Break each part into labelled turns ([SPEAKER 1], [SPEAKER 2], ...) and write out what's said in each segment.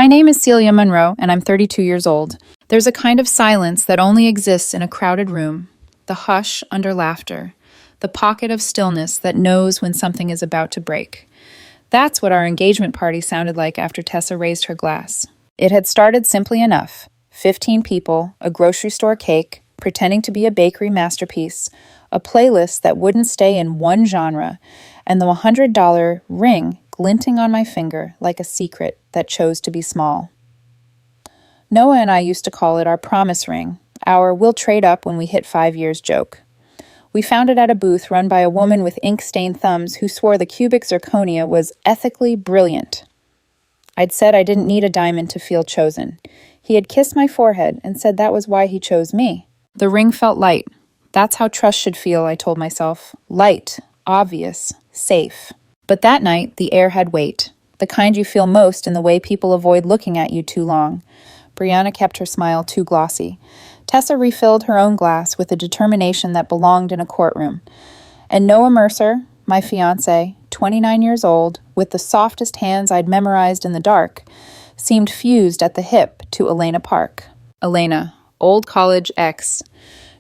[SPEAKER 1] My name is Celia Monroe, and I'm 32 years old. There's a kind of silence that only exists in a crowded room, the hush under laughter, the pocket of stillness that knows when something is about to break. That's what our engagement party sounded like after Tessa raised her glass. It had started simply enough. 15 people, a grocery store cake, pretending to be a bakery masterpiece, a playlist that wouldn't stay in one genre, and the $100 ring glinting on my finger like a secret that chose to be small. Noah and I used to call it our promise ring, our we'll trade up when we hit 5 years joke. We found it at a booth run by a woman with ink-stained thumbs who swore the cubic zirconia was ethically brilliant. I'd said I didn't need a diamond to feel chosen. He had kissed my forehead and said that was why he chose me. The ring felt light. That's how trust should feel, I told myself. Light, obvious, safe. But that night, the air had weight, the kind you feel most in the way people avoid looking at you too long. Brianna kept her smile too glossy. Tessa refilled her own glass with a determination that belonged in a courtroom. And Noah Mercer, my fiancé, 29 years old, with the softest hands I'd memorized in the dark, seemed fused at the hip to Elena Park. Elena, old college ex.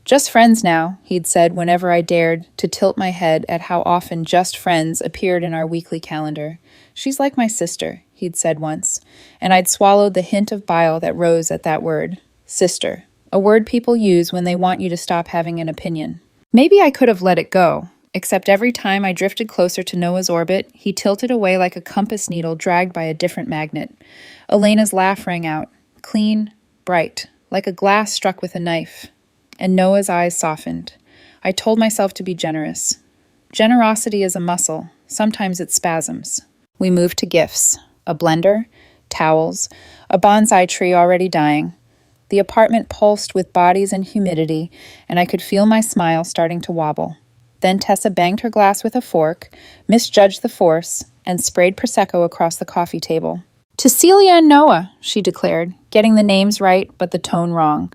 [SPEAKER 1] Just friends now, he'd said whenever I dared to tilt my head at how often just friends appeared in our weekly calendar. She's like my sister, he'd said once, and I'd swallowed the hint of bile that rose at that word. Sister, a word people use when they want you to stop having an opinion. Maybe I could have let it go, except every time I drifted closer to Noah's orbit, he tilted away like a compass needle dragged by a different magnet. Elena's laugh rang out, clean, bright, like a glass struck with a knife. And Noah's eyes softened. I told myself to be generous. Generosity is a muscle. Sometimes it spasms. We moved to gifts. A blender, towels, a bonsai tree already dying. The apartment pulsed with bodies and humidity, and I could feel my smile starting to wobble. Then Tessa banged her glass with a fork, misjudged the force, and sprayed Prosecco across the coffee table. To Celia and Noah, she declared, getting the names right but the tone wrong.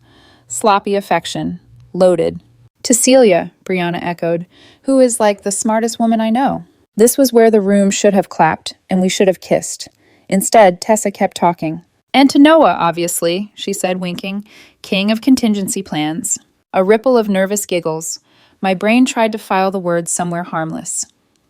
[SPEAKER 1] Sloppy affection. Loaded. To Celia, Brianna echoed, who is like the smartest woman I know. This was where the room should have clapped, and we should have kissed. Instead, Tessa kept talking. And to Noah, obviously, she said, winking, king of contingency plans. A ripple of nervous giggles. My brain tried to file the words somewhere harmless.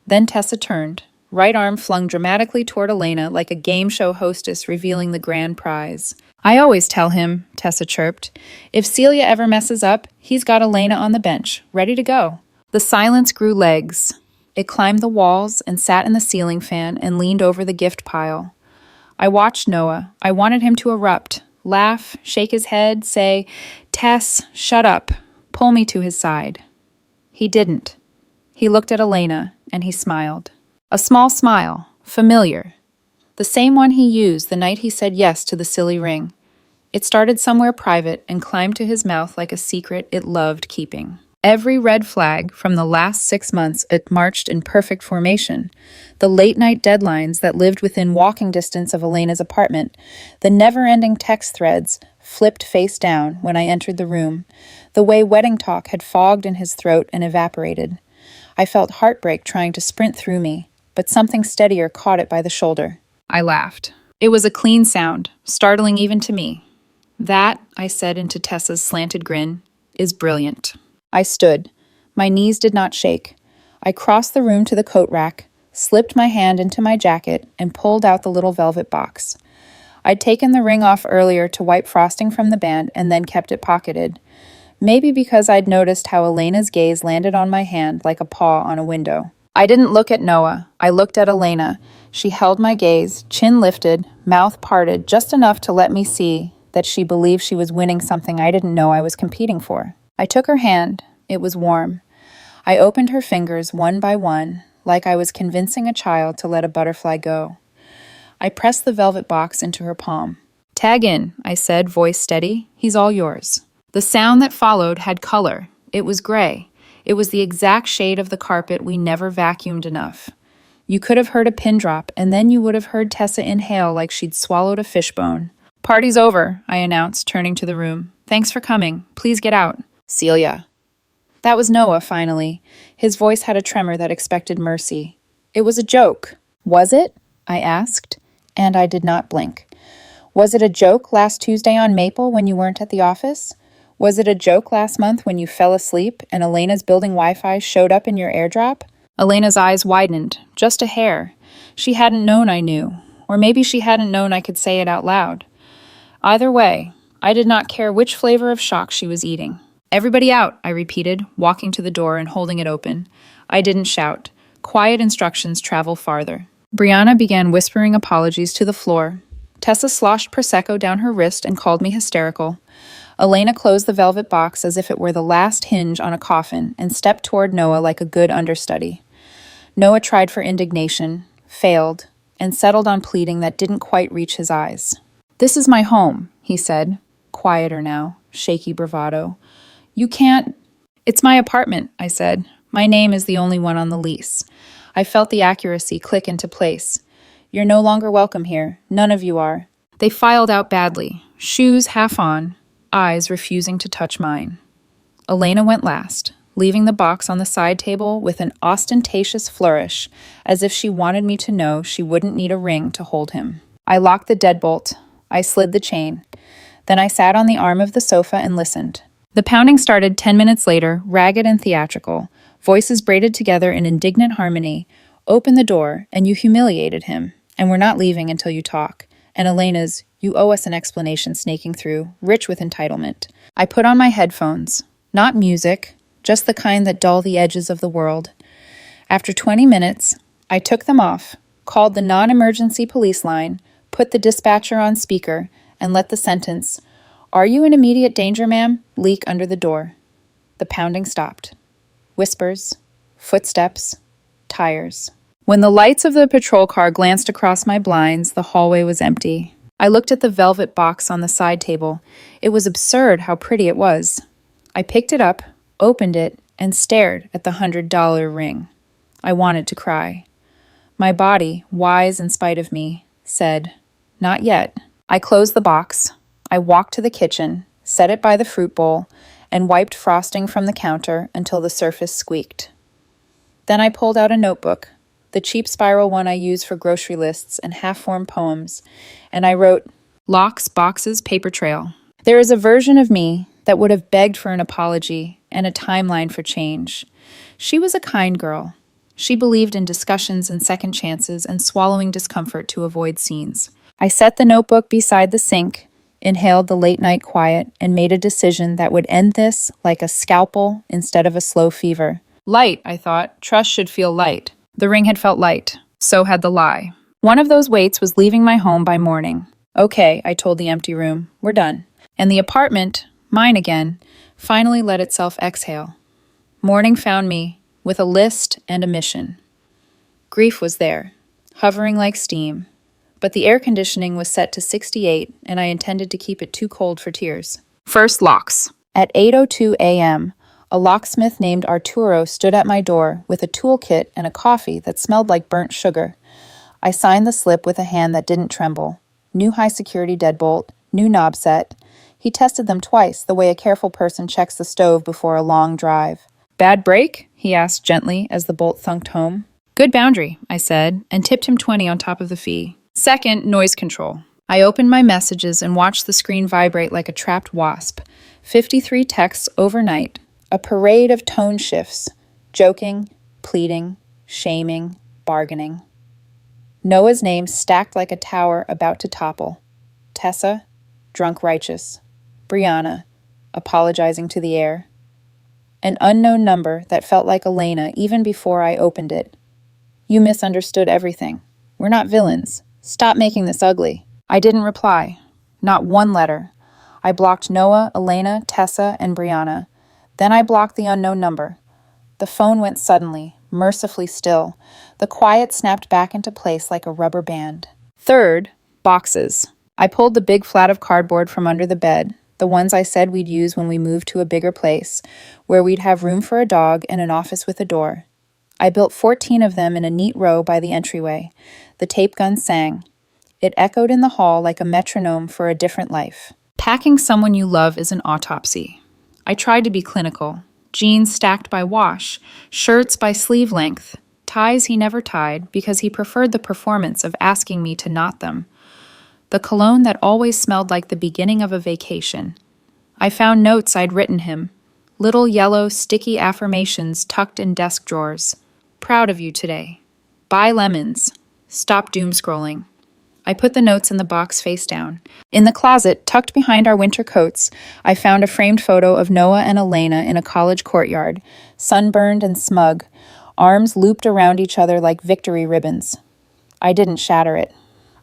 [SPEAKER 1] Then Tessa turned, right arm flung dramatically toward Elena like a game show hostess revealing the grand prize. I always tell him, Tessa chirped, if Celia ever messes up, he's got Elena on the bench, ready to go. The silence grew legs. It climbed the walls and sat in the ceiling fan and leaned over the gift pile. I watched Noah. I wanted him to erupt, laugh, shake his head, say, Tess, shut up, pull me to his side. He didn't. He looked at Elena, and he smiled. A small smile, familiar. The same one he used the night he said yes to the silly ring. It started somewhere private and climbed to his mouth like a secret it loved keeping. Every red flag from the last 6 months it marched in perfect formation. The late-night deadlines that lived within walking distance of Elena's apartment, the never-ending text threads flipped face down when I entered the room, the way wedding talk had fogged in his throat and evaporated. I felt heartbreak trying to sprint through me, but something steadier caught it by the shoulder. I laughed. It was a clean sound, startling even to me. That, I said into Tessa's slanted grin, is brilliant. I stood. My knees did not shake. I crossed the room to the coat rack, slipped my hand into my jacket, and pulled out the little velvet box. I'd taken the ring off earlier to wipe frosting from the band and then kept it pocketed. Maybe because I'd noticed how Elena's gaze landed on my hand like a paw on a window. I didn't look at Noah. I looked at Elena. She held my gaze, chin lifted, mouth parted, just enough to let me see that she believed she was winning something I didn't know I was competing for. I took her hand. It was warm. I opened her fingers one by one, like I was convincing a child to let a butterfly go. I pressed the velvet box into her palm. Tag in, I said, voice steady. He's all yours. The sound that followed had color. It was gray. It was the exact shade of the carpet we never vacuumed enough. You could have heard a pin drop, and then you would have heard Tessa inhale like she'd swallowed a fishbone. Party's over, I announced, turning to the room. Thanks for coming. Please get out. Celia. That was Noah, finally. His voice had a tremor that expected mercy. It was a joke. Was it? I asked, and I did not blink. Was it a joke last Tuesday on Maple when you weren't at the office? Was it a joke last month when you fell asleep and Elena's building Wi-Fi showed up in your airdrop? Elena's eyes widened, just a hair. She hadn't known I knew, or maybe she hadn't known I could say it out loud. Either way, I did not care which flavor of shock she was eating. "Everybody out," I repeated, walking to the door and holding it open. I didn't shout. Quiet instructions travel farther. Brianna began whispering apologies to the floor. Tessa sloshed Prosecco down her wrist and called me hysterical. Elena closed the velvet box as if it were the last hinge on a coffin and stepped toward Noah like a good understudy. Noah tried for indignation, failed, and settled on pleading that didn't quite reach his eyes. "This is my home," he said, quieter now, shaky bravado. "You can't—" "It's my apartment," I said. "My name is the only one on the lease." I felt the accuracy click into place. "You're no longer welcome here. None of you are." They filed out badly, shoes half on, eyes refusing to touch mine. Elena went last, leaving the box on the side table with an ostentatious flourish, as if she wanted me to know she wouldn't need a ring to hold him. I locked the deadbolt. I slid the chain. Then I sat on the arm of the sofa and listened. The pounding started 10 minutes later, ragged and theatrical, voices braided together in indignant harmony. "Open the door, and you humiliated him, and we're not leaving until you talk." And Elena's, "You owe us an explanation," snaking through, rich with entitlement. I put on my headphones. Not music, just the kind that dull the edges of the world. After 20 minutes, I took them off, called the non-emergency police line, put the dispatcher on speaker, and let the sentence, "Are you in immediate danger, ma'am?" leak under the door. The pounding stopped. Whispers, footsteps, tires. When the lights of the patrol car glanced across my blinds, the hallway was empty. I looked at the velvet box on the side table. It was absurd how pretty it was. I picked it up, opened it, and stared at the $100 ring. I wanted to cry. My body, wise in spite of me, said, "Not yet." I closed the box. I walked to the kitchen, set it by the fruit bowl, and wiped frosting from the counter until the surface squeaked. Then I pulled out a notebook, the cheap spiral one I use for grocery lists and half-formed poems, and I wrote, "Locks, boxes, paper trail." There is a version of me that would have begged for an apology and a timeline for change. She was a kind girl. She believed in discussions and second chances and swallowing discomfort to avoid scenes. I set the notebook beside the sink, inhaled the late-night quiet, and made a decision that would end this like a scalpel instead of a slow fever. Light, I thought. Trust should feel light. The ring had felt light. So had the lie. One of those weights was leaving my home by morning. "Okay," I told the empty room. "We're done." And the apartment, mine again, finally let itself exhale. Morning found me with a list and a mission. Grief was there, hovering like steam, but the air conditioning was set to 68, and I intended to keep it too cold for tears. First, locks. At 8:02 a.m., a locksmith named Arturo stood at my door with a toolkit and a coffee that smelled like burnt sugar. I signed the slip with a hand that didn't tremble. New high-security deadbolt, new knob set. He tested them twice, the way a careful person checks the stove before a long drive. "Bad break?" he asked gently as the bolt thunked home. "Good boundary," I said, and tipped him 20 on top of the fee. Second, noise control. I opened my messages and watched the screen vibrate like a trapped wasp. 53 texts overnight. A parade of tone shifts. Joking, pleading, shaming, bargaining. Noah's name stacked like a tower about to topple. Tessa, drunk righteous. Brianna, apologizing to the air. An unknown number that felt like Elena even before I opened it. "You misunderstood everything. We're not villains. Stop making this ugly." I didn't reply. Not one letter. I blocked Noah, Elena, Tessa, and Brianna. Then I blocked the unknown number. The phone went suddenly, mercifully still. The quiet snapped back into place like a rubber band. Third, boxes. I pulled the big flat of cardboard from under the bed, the ones I said we'd use when we moved to a bigger place, where we'd have room for a dog and an office with a door. I built 14 of them in a neat row by the entryway. The tape gun sang. It echoed in the hall like a metronome for a different life. Packing someone you love is an autopsy. I tried to be clinical. Jeans stacked by wash, shirts by sleeve length, ties he never tied because he preferred the performance of asking me to knot them. the cologne that always smelled like the beginning of a vacation. I found notes I'd written him, little yellow, sticky affirmations tucked in desk drawers. Proud of you today. Buy lemons. Stop doom scrolling. I put the notes in the box face down. In the closet, tucked behind our winter coats, I found a framed photo of Noah and Elena in a college courtyard, sunburned and smug, arms looped around each other like victory ribbons. I didn't shatter it.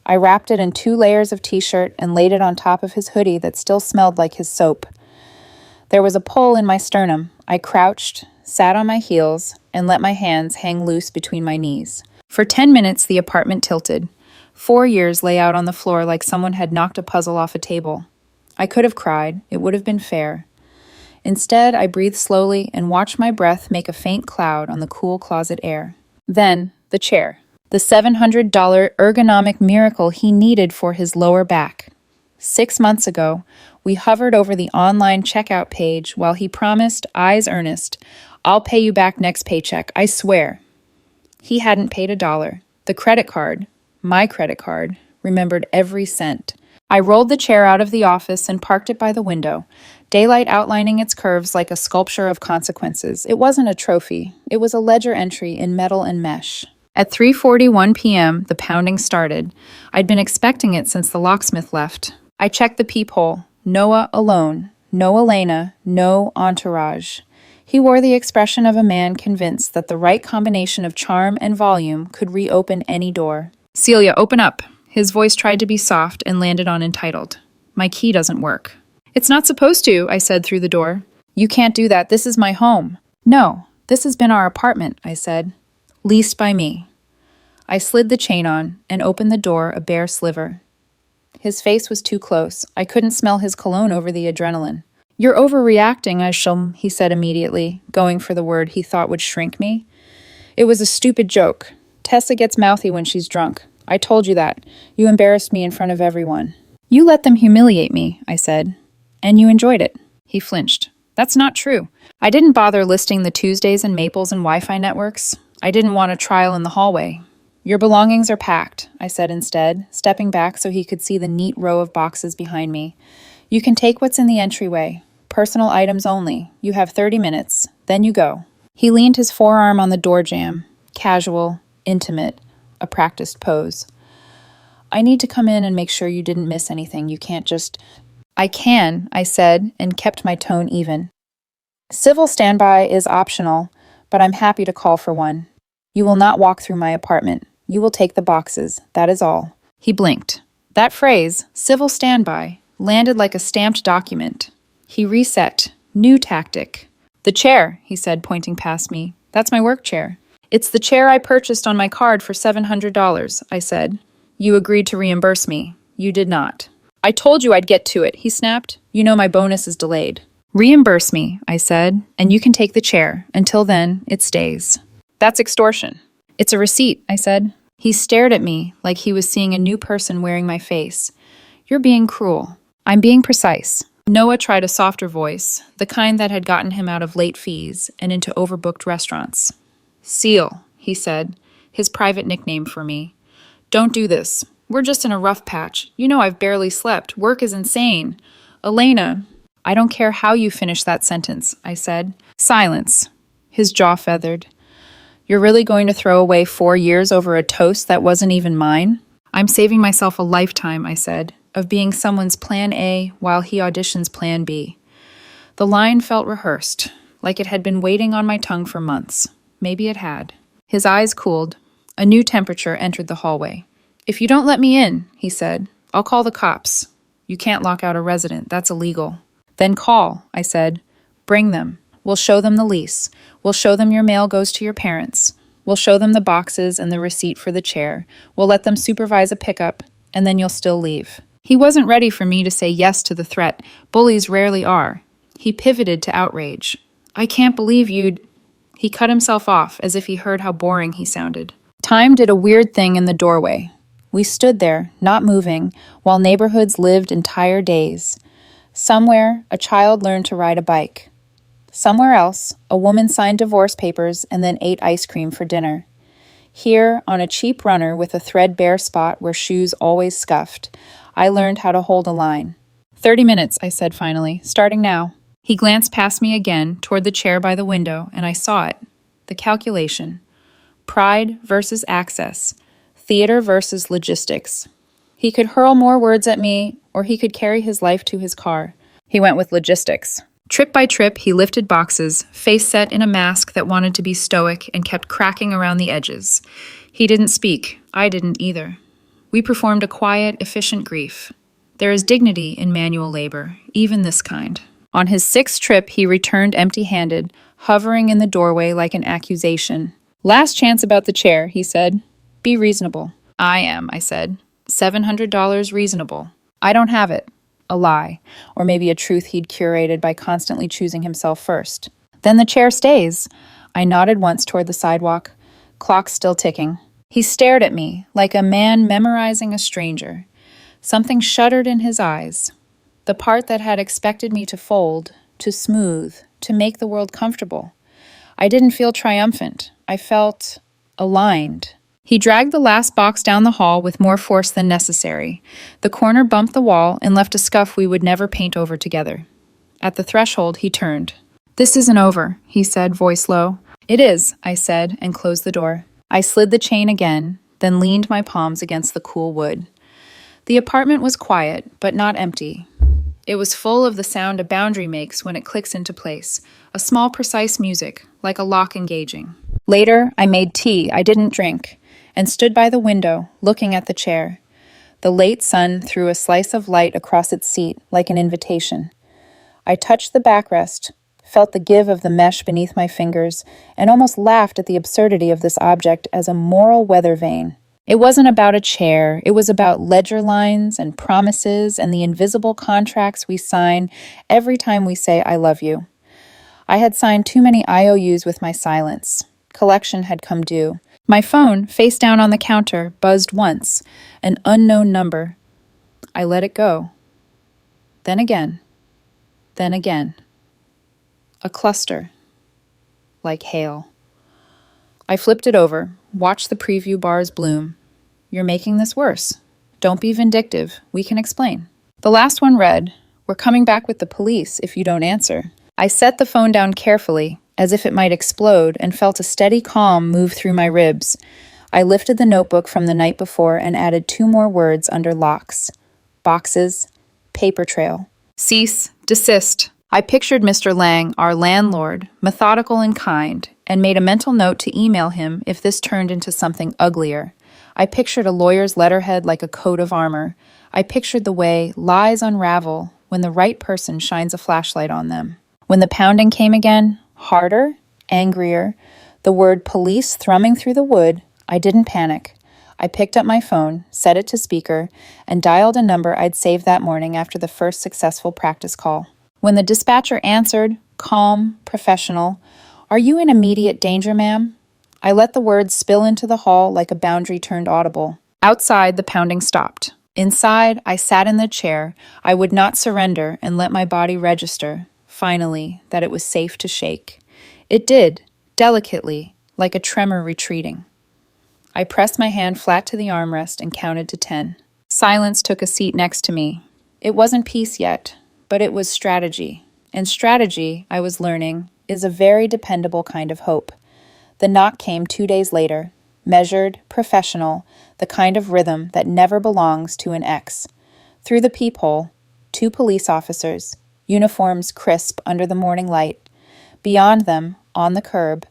[SPEAKER 1] I wrapped it in 2 layers of t-shirt and laid it on top of his hoodie that still smelled like his soap. There was a pull in my sternum. I crouched, sat on my heels, and let my hands hang loose between my knees. For 10 minutes, the apartment tilted. 4 years lay out on the floor like someone had knocked a puzzle off a table. I could have cried. It would have been fair. Instead, I breathed slowly and watched my breath make a faint cloud on the cool closet air. Then, the chair. The $700 ergonomic miracle he needed for his lower back. 6 months ago, we hovered over the online checkout page while he promised, eyes earnest, "I'll pay you back next paycheck, I swear." He hadn't paid $1. The credit card, my credit card, remembered every cent. I rolled the chair out of the office and parked it by the window, daylight outlining its curves like a sculpture of consequences. It wasn't a trophy. It was a ledger entry in metal and mesh. At 3:41 p.m., the pounding started. I'd been expecting it since the locksmith left. I checked the peephole. Noah alone. No Elena. No entourage. He wore the expression of a man convinced that the right combination of charm and volume could reopen any door. "Celia, open up." His voice tried to be soft and landed on entitled. "My key doesn't work." "It's not supposed to," I said through the door. "You can't do that. This is my home." "No, this has been our apartment," I said. "Leased by me." I slid the chain on and opened the door a bare sliver. His face was too close. I couldn't smell his cologne over the adrenaline. "You're overreacting, he said immediately, going for the word he thought would shrink me. "It was a stupid joke. Tessa gets mouthy when she's drunk. I told you that. You embarrassed me in front of everyone." "You let them humiliate me," I said. "And you enjoyed it." He flinched. "That's not true. I didn't bother listing the Tuesdays and Maples and Wi-Fi networks. I didn't want a trial in the hallway." "Your belongings are packed," I said instead, stepping back so he could see the neat row of boxes behind me. "You can take what's in the entryway. Personal items only. You have 30 minutes. Then you go." He leaned his forearm on the door jamb. Casual, intimate, a practiced pose. "I need to come in and make sure you didn't miss anything. You can't just—" "I can," I said, and kept my tone even. "Civil standby is optional, but I'm happy to call for one. You will not walk through my apartment. You will take the boxes. That is all." He blinked. That phrase, civil standby, landed like a stamped document. He reset. New tactic. "The chair," he said, pointing past me. "That's my work chair." "It's the chair I purchased on my card for $700, I said. "You agreed to reimburse me. You did not." "I told you I'd get to it," he snapped. "You know my bonus is delayed." "Reimburse me," I said, "and you can take the chair. Until then, it stays." "That's extortion." "It's a receipt," I said. He stared at me like he was seeing a new person wearing my face. "You're being cruel." "I'm being precise." Noah tried a softer voice, the kind that had gotten him out of late fees and into overbooked restaurants. "Seal," he said, his private nickname for me. "Don't do this. We're just in a rough patch. You know I've barely slept. Work is insane. Elena—" "I don't care how you finish that sentence," I said. Silence. His jaw feathered. "You're really going to throw away 4 years over a toast that wasn't even mine?" "I'm saving myself a lifetime," I said, "of being someone's plan A while he auditions plan B." The line felt rehearsed, like it had been waiting on my tongue for months. Maybe it had. His eyes cooled. A new temperature entered the hallway. "If you don't let me in," he said, "I'll call the cops." "You can't lock out a resident. That's illegal." "Then call," I said. "Bring them. We'll show them the lease. We'll show them your mail goes to your parents. We'll show them the boxes and the receipt for the chair. We'll let them supervise a pickup, and then you'll still leave." He wasn't ready for me to say yes to the threat. Bullies rarely are. He pivoted to outrage. "I can't believe you'd—" He cut himself off as if he heard how boring he sounded. Time did a weird thing in the doorway. We stood there, not moving, while neighborhoods lived entire days. Somewhere, a child learned to ride a bike. Somewhere else, a woman signed divorce papers and then ate ice cream for dinner. Here, on a cheap runner with a threadbare spot where shoes always scuffed, I learned how to hold a line. 30 minutes, I said finally, starting now. He glanced past me again, toward the chair by the window, and I saw it. The calculation. Pride versus access. Theater versus logistics. He could hurl more words at me, or he could carry his life to his car. He went with logistics. Trip by trip, he lifted boxes, face set in a mask that wanted to be stoic and kept cracking around the edges. He didn't speak. I didn't either. We performed a quiet, efficient grief. There is dignity in manual labor, even this kind. On his 6th trip, he returned empty-handed, hovering in the doorway like an accusation. Last chance about the chair, he said. Be reasonable. I am, I said. $700 reasonable. I don't have it. A lie, or maybe a truth he'd curated by constantly choosing himself first. Then the chair stays. I nodded once toward the sidewalk, clock still ticking. He stared at me, like a man memorizing a stranger. Something shuddered in his eyes. The part that had expected me to fold, to smooth, to make the world comfortable. I didn't feel triumphant. I felt aligned. He dragged the last box down the hall with more force than necessary. The corner bumped the wall and left a scuff we would never paint over together. At the threshold, he turned. This isn't over, he said, voice low. It is, I said, and closed the door. I slid the chain again, then leaned my palms against the cool wood. The apartment was quiet, but not empty. It was full of the sound a boundary makes when it clicks into place, a small, precise music, like a lock engaging. Later, I made tea I didn't drink, and stood by the window, looking at the chair. The late sun threw a slice of light across its seat, like an invitation. I touched the backrest, felt the give of the mesh beneath my fingers, and almost laughed at the absurdity of this object as a moral weather vane. It wasn't about a chair, it was about ledger lines and promises and the invisible contracts we sign every time we say I love you. I had signed too many IOUs with my silence. Collection had come due. My phone, face down on the counter, buzzed once, an unknown number. I let it go. Then again. Then again. A cluster. Like hail. I flipped it over, watched the preview bars bloom. You're making this worse. Don't be vindictive. We can explain. The last one read, We're coming back with the police if you don't answer. I set the phone down carefully, as if it might explode, and felt a steady calm move through my ribs. I lifted the notebook from the night before and added 2 more words under locks. Boxes. Paper trail. Cease. Desist. I pictured Mr. Lang, our landlord, methodical and kind, and made a mental note to email him if this turned into something uglier. I pictured a lawyer's letterhead like a coat of armor. I pictured the way lies unravel when the right person shines a flashlight on them. When the pounding came again, harder, angrier, the word police thrumming through the wood, I didn't panic. I picked up my phone, set it to speaker, and dialed a number I'd saved that morning after the first successful practice call. When the dispatcher answered, calm, professional, "Are you in immediate danger, ma'am?" I let the words spill into the hall like a boundary turned audible. Outside, the pounding stopped. Inside, I sat in the chair. I would not surrender and let my body register, finally, that it was safe to shake. It did, delicately, like a tremor retreating. I pressed my hand flat to the armrest and counted to 10. Silence took a seat next to me. It wasn't peace yet, but it was strategy. And strategy, I was learning, is a very dependable kind of hope. The knock came 2 days later, measured, professional, the kind of rhythm that never belongs to an ex. Through the peephole, 2 police officers, uniforms crisp under the morning light. Beyond them, on the curb,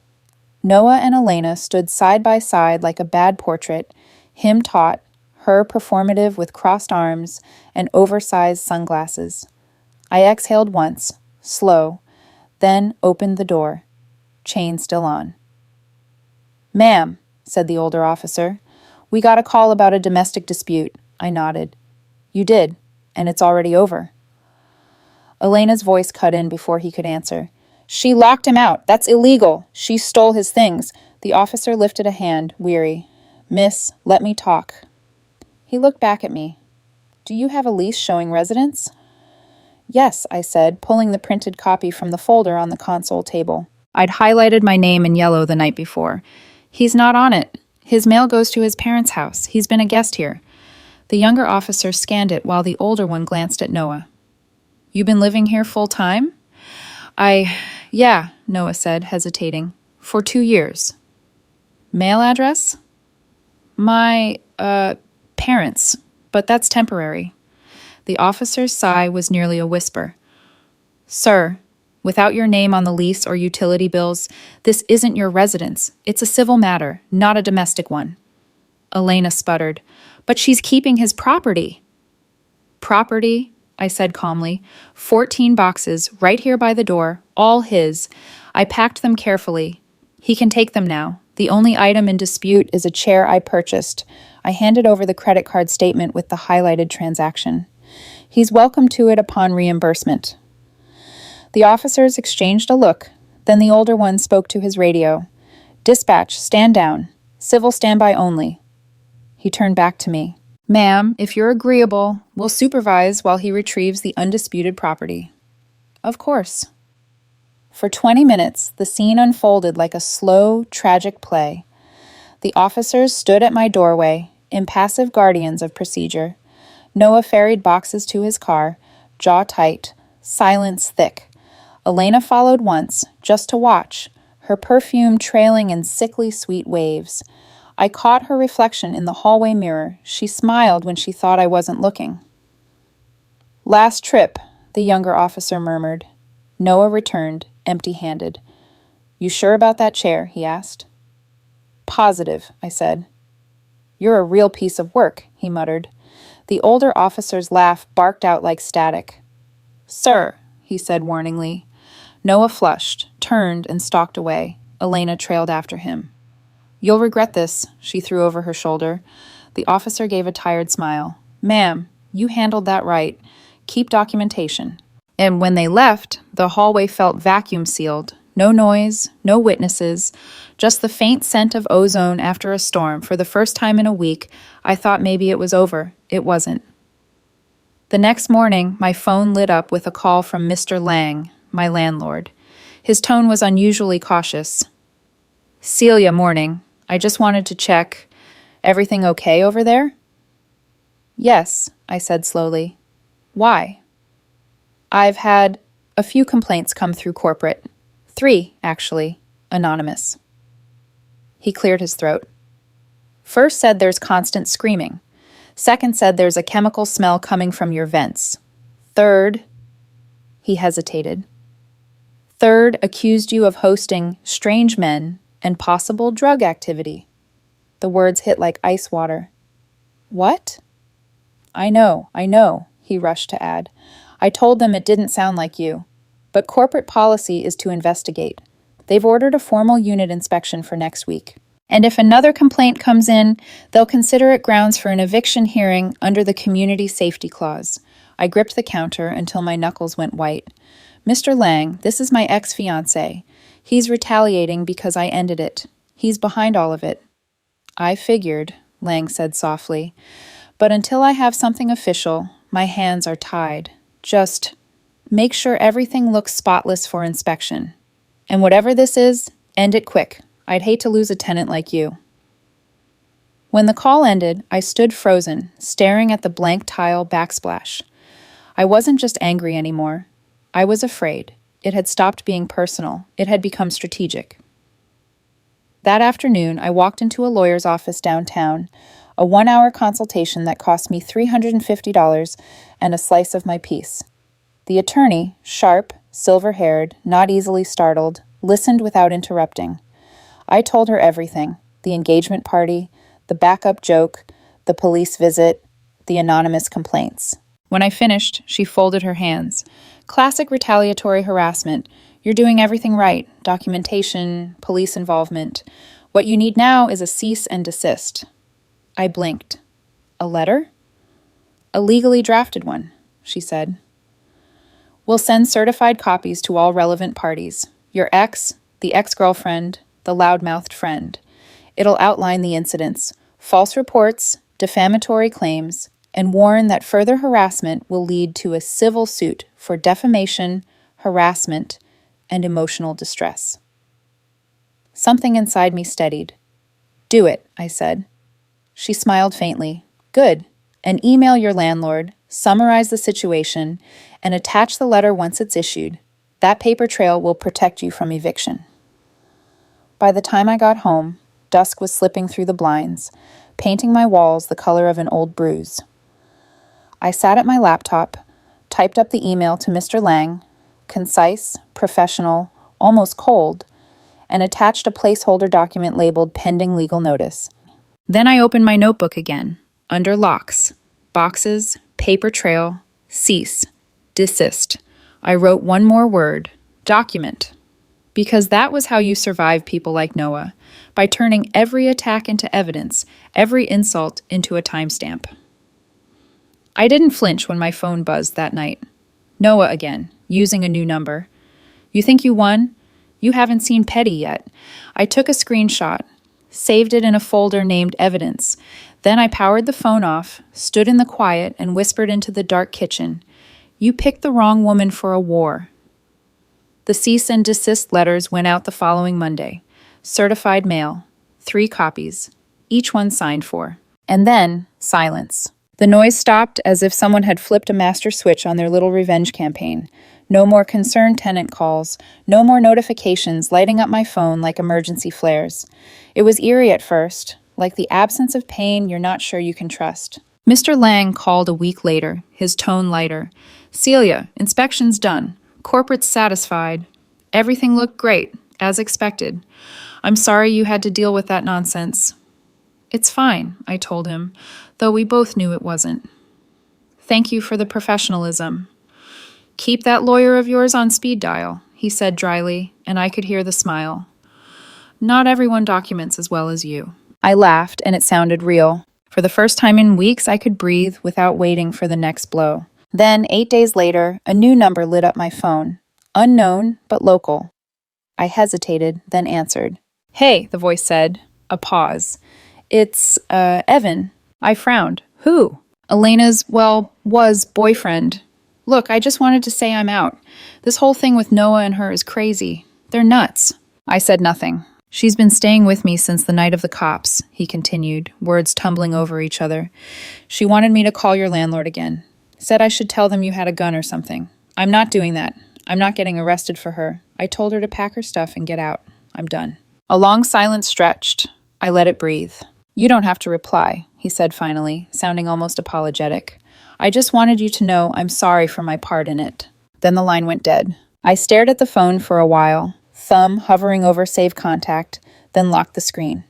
[SPEAKER 1] Noah and Elena stood side by side like a bad portrait, him taut, her performative with crossed arms and oversized sunglasses. I exhaled once, slow, then opened the door, chain still on. "Ma'am," said the older officer, "we got a call about a domestic dispute." I nodded. "You did, and it's already over." Elena's voice cut in before he could answer. "She locked him out. That's illegal. She stole his things." The officer lifted a hand, weary. "Miss, let me talk." He looked back at me. "Do you have a lease showing residence?" "Yes," I said, pulling the printed copy from the folder on the console table. I'd highlighted my name in yellow the night before. "He's not on it. His mail goes to his parents' house. He's been a guest here." The younger officer scanned it while the older one glanced at Noah. "You been living here full time?" Yeah, Noah said, hesitating. "For 2 years." "Mail address?" "My, parents, but that's temporary." The officer's sigh was nearly a whisper. "Sir, without your name on the lease or utility bills, this isn't your residence. It's a civil matter, not a domestic one." Elena sputtered. "But she's keeping his property." "Property," I said calmly. 14 boxes, right here by the door, all his. I packed them carefully. He can take them now. The only item in dispute is a chair I purchased. I handed over the credit card statement with the highlighted transaction. He's welcome to it upon reimbursement. The officers exchanged a look. Then the older one spoke to his radio. "Dispatch, stand down. Civil standby only." He turned back to me. "Ma'am, if you're agreeable, we'll supervise while he retrieves the undisputed property." "Of course." For 20 minutes, the scene unfolded like a slow, tragic play. The officers stood at my doorway, impassive guardians of procedure. Noah ferried boxes to his car, jaw tight, silence thick. Elena followed once, just to watch, her perfume trailing in sickly sweet waves. I caught her reflection in the hallway mirror. She smiled when she thought I wasn't looking. "Last trip," the younger officer murmured. Noah returned, empty-handed. "You sure about that chair?" he asked. "Positive," I said. "You're a real piece of work," he muttered. The older officer's laugh barked out like static. "Sir," he said warningly. Noah flushed, turned, and stalked away. Elena trailed after him. "You'll regret this," she threw over her shoulder. The officer gave a tired smile. "Ma'am, you handled that right. Keep documentation." And when they left, the hallway felt vacuum-sealed. No noise, no witnesses, just the faint scent of ozone after a storm. For the first time in a week, I thought maybe it was over. It wasn't. The next morning, my phone lit up with a call from Mr. Lang, my landlord. His tone was unusually cautious. "Celia, morning. I just wanted to check. Everything okay over there?" "Yes," I said slowly. "Why?" "I've had a few complaints come through corporate. 3, actually. Anonymous." He cleared his throat. "First said there's constant screaming. Second said there's a chemical smell coming from your vents. Third," he hesitated. "Third accused you of hosting strange men and possible drug activity." The words hit like ice water. "What?" I know, he rushed to add. "I told them it didn't sound like you. But corporate policy is to investigate. They've ordered a formal unit inspection for next week. And if another complaint comes in, they'll consider it grounds for an eviction hearing under the Community Safety Clause." I gripped the counter until my knuckles went white. "Mr. Lang, this is my ex-fiancé. He's retaliating because I ended it. He's behind all of it." "I figured," Lang said softly. "But until I have something official, my hands are tied. Just make sure everything looks spotless for inspection. And whatever this is, end it quick. I'd hate to lose a tenant like you." When the call ended, I stood frozen, staring at the blank tile backsplash. I wasn't just angry anymore. I was afraid. It had stopped being personal. It had become strategic. That afternoon, I walked into a lawyer's office downtown, a 1-hour consultation that cost me $350 and a slice of my piece. The attorney, sharp, silver-haired, not easily startled, listened without interrupting. I told her everything: the engagement party, the backup joke, the police visit, the anonymous complaints. When I finished, she folded her hands. "Classic retaliatory harassment. You're doing everything right. Documentation, police involvement. What you need now is a cease and desist." I blinked. "A letter?" "A legally drafted one," she said. "We'll send certified copies to all relevant parties. Your ex, the ex-girlfriend, the loudmouthed friend. It'll outline the incidents, false reports, defamatory claims, and warn that further harassment will lead to a civil suit for defamation, harassment, and emotional distress." Something inside me steadied. "Do it," I said. She smiled faintly. "Good. and email your landlord, summarize the situation, and attach the letter once it's issued. That paper trail will protect you from eviction. By the time I got home, dusk was slipping through the blinds, painting my walls the color of an old bruise. I sat at my laptop, typed up the email to Mr. Lang, concise, professional, almost cold, and attached a placeholder document labeled pending legal notice. Then I opened my notebook again, under locks, boxes, paper trail, cease, desist. I wrote one more word, document. Because that was how you survive people like Noah, by turning every attack into evidence, every insult into a timestamp. I didn't flinch when my phone buzzed that night. Noah again, using a new number. You think you won? You haven't seen Petty yet. I took a screenshot, saved it in a folder named Evidence. Then I powered the phone off, stood in the quiet, and whispered into the dark kitchen. You picked the wrong woman for a war. The cease and desist letters went out the following Monday. Certified mail. 3 copies. Each one signed for. And then, silence. The noise stopped as if someone had flipped a master switch on their little revenge campaign. No more concerned tenant calls. No more notifications lighting up my phone like emergency flares. It was eerie at first, like the absence of pain you're not sure you can trust. Mr. Lang called a week later, his tone lighter. Celia, inspection's done. Corporate's satisfied. Everything looked great, as expected. I'm sorry you had to deal with that nonsense. It's fine, I told him, though we both knew it wasn't. Thank you for the professionalism. Keep that lawyer of yours on speed dial, he said dryly, and I could hear the smile. Not everyone documents as well as you. I laughed, and it sounded real. For the first time in weeks, I could breathe without waiting for the next blow. Then, 8 days later, a new number lit up my phone. Unknown, but local. I hesitated, then answered. Hey, the voice said. A pause. It's, Evan. I frowned. Who? Elena's, was boyfriend. Look, I just wanted to say I'm out. This whole thing with Noah and her is crazy. They're nuts. I said nothing. She's been staying with me since the night of the cops, he continued, words tumbling over each other. She wanted me to call your landlord again. Said I should tell them you had a gun or something. I'm not doing that. I'm not getting arrested for her. I told her to pack her stuff and get out. I'm done. A long silence stretched. I let it breathe. You don't have to reply, he said finally, sounding almost apologetic. I just wanted you to know I'm sorry for my part in it. Then the line went dead. I stared at the phone for a while, thumb hovering over save contact, then locked the screen.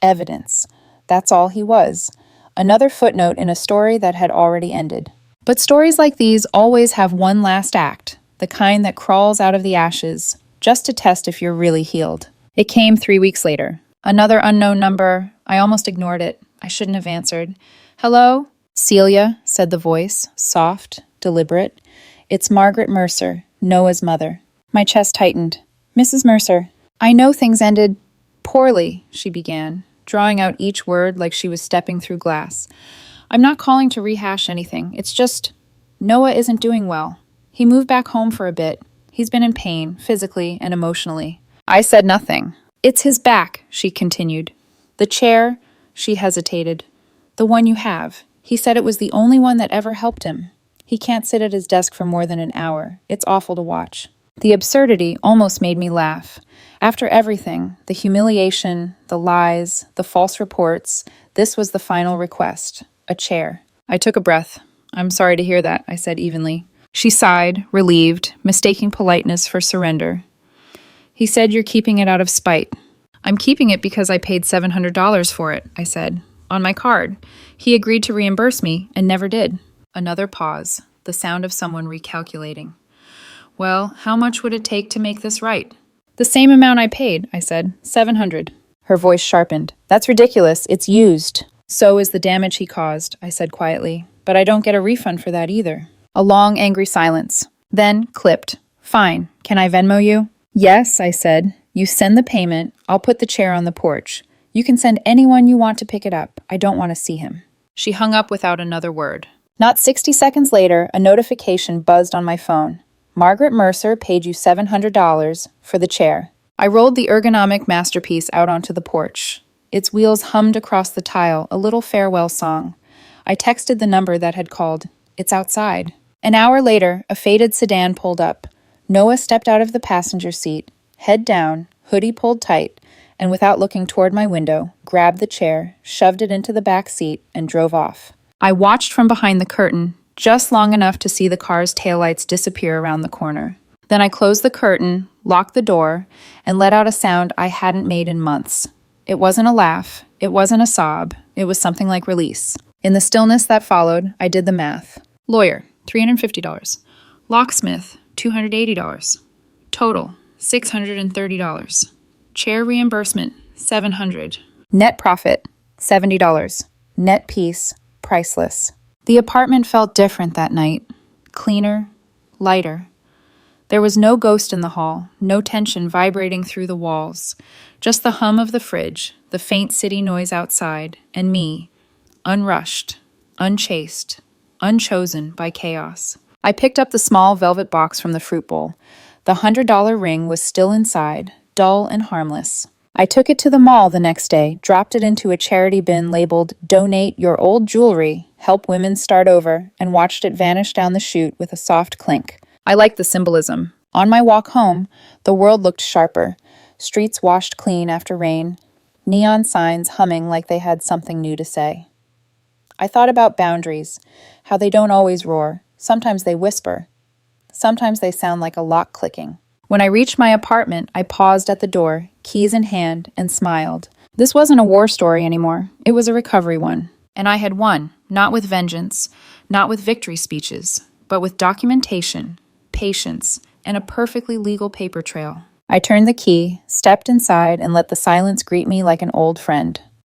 [SPEAKER 1] Evidence. That's all he was. Another footnote in a story that had already ended. But stories like these always have one last act, the kind that crawls out of the ashes, just to test if you're really healed. It came 3 weeks later. Another unknown number. I almost ignored it. I shouldn't have answered. Hello? Celia, said the voice, soft, deliberate. It's Margaret Mercer, Noah's mother. My chest tightened. Mrs. Mercer. I know things ended poorly, she began, drawing out each word like she was stepping through glass. I'm not calling to rehash anything. It's just, Noah isn't doing well. He moved back home for a bit. He's been in pain, physically and emotionally. I said nothing. It's his back, she continued. The chair, she hesitated. The one you have. He said it was the only one that ever helped him. He can't sit at his desk for more than an hour. It's awful to watch. The absurdity almost made me laugh. After everything, the humiliation, the lies, the false reports, this was the final request. A chair. I took a breath. I'm sorry to hear that, I said evenly. She sighed, relieved, mistaking politeness for surrender. He said you're keeping it out of spite. I'm keeping it because I paid $700 for it, I said, on my card. He agreed to reimburse me and never did. Another pause, the sound of someone recalculating. Well, how much would it take to make this right? The same amount I paid, I said, $700. Her voice sharpened. That's ridiculous. It's used. So is the damage he caused, I said quietly. But I don't get a refund for that either. A long, angry silence. Then, clipped. Fine. Can I Venmo you? Yes, I said. You send the payment. I'll put the chair on the porch. You can send anyone you want to pick it up. I don't want to see him. She hung up without another word. Not 60 seconds later, a notification buzzed on my phone. Margaret Mercer paid you $700 for the chair. I rolled the ergonomic masterpiece out onto the porch. Its wheels hummed across the tile, a little farewell song. I texted the number that had called. It's outside. An hour later, a faded sedan pulled up. Noah stepped out of the passenger seat, head down, hoodie pulled tight, and without looking toward my window, grabbed the chair, shoved it into the back seat, and drove off. I watched from behind the curtain, just long enough to see the car's taillights disappear around the corner. Then I closed the curtain, locked the door, and let out a sound I hadn't made in months. It wasn't a laugh, it wasn't a sob, it was something like release. In the stillness that followed, I did the math. Lawyer, $350. Locksmith, $280. Total, $630. Chair reimbursement, $700. Net profit, $70. Net peace, priceless. The apartment felt different that night. Cleaner, lighter. There was no ghost in the hall, no tension vibrating through the walls. Just the hum of the fridge, the faint city noise outside, and me, unrushed, unchased, unchosen by chaos. I picked up the small velvet box from the fruit bowl. The $100 ring was still inside, dull and harmless. I took it to the mall the next day, dropped it into a charity bin labeled "Donate Your Old Jewelry, Help Women Start Over," and watched it vanish down the chute with a soft clink. I liked the symbolism. On my walk home, the world looked sharper. Streets washed clean after rain, neon signs humming like they had something new to say. I thought about boundaries, how they don't always roar. Sometimes they whisper. Sometimes they sound like a lock clicking. When I reached my apartment, I paused at the door, keys in hand, and smiled. This wasn't a war story anymore. It was a recovery one. And I had won, not with vengeance, not with victory speeches, but with documentation, patience, and a perfectly legal paper trail. I turned the key, stepped inside, and let the silence greet me like an old friend.